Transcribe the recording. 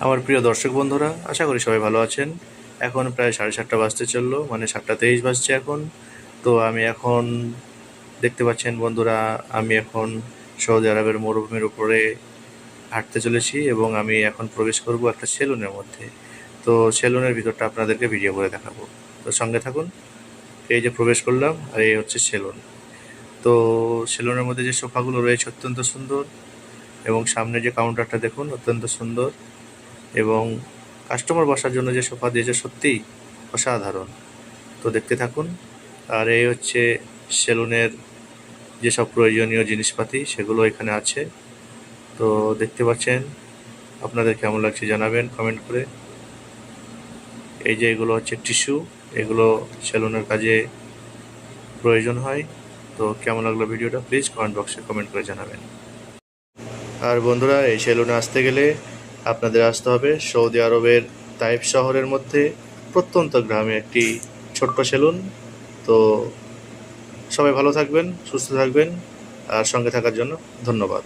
আমার প্রিয় দর্শক বন্ধুরা, আশা করি সবাই ভালো আছেন। এখন প্রায় 7:30 বাজতে চললো, মানে 7:23 বাজছে এখন। তো আমি এখন দেখতে পাচ্ছেন বন্ধুরা, আমি এখন সৌদি আরবের মরুভূমির উপরে হাঁটতে চলেছি এবং আমি এখন প্রবেশ করব একটা সেলুনের মধ্যে। তো সেলুনের ভিতরটা আপনাদেরকে ভিডিও করে দেখাবো, তো সঙ্গে থাকুন। এই যে প্রবেশ করলাম, আর এই হচ্ছে সেলুন। তো সেলুনের মধ্যে যে সোফাগুলো রয়েছে অত্যন্ত সুন্দর, এবং সামনে যে কাউন্টারটা দেখুন অত্যন্ত সুন্দর, এবং কাস্টমার বসার জন্য যে সোফা দিয়েছে সত্যিই অসাধারণ। তো দেখতে থাকুন। আর এই হচ্ছে সেলুনের যেসব প্রয়োজনীয় জিনিসপাতি, সেগুলো এখানে আছে। তো দেখতে পাচ্ছেন, আপনাদের কেমন লাগছে জানাবেন কমেন্ট করে। এই যে এগুলো হচ্ছে টিস্যু, এগুলো সেলুনের কাজে প্রয়োজন হয়। তো কেমন লাগলো ভিডিওটা প্লিজ কমেন্ট বক্সে কমেন্ট করে জানাবেন। আর বন্ধুরা, এই সেলুনে আসতে গেলে আপনাদের আসতে হবে সৌদি আরবের তাইফ শহরের মধ্যে প্রত্যন্ত গ্রামে একটি ছোট্ট সেলুন। তো সবাই ভালো থাকবেন, সুস্থ থাকবেন, আর সঙ্গে থাকার জন্য ধন্যবাদ।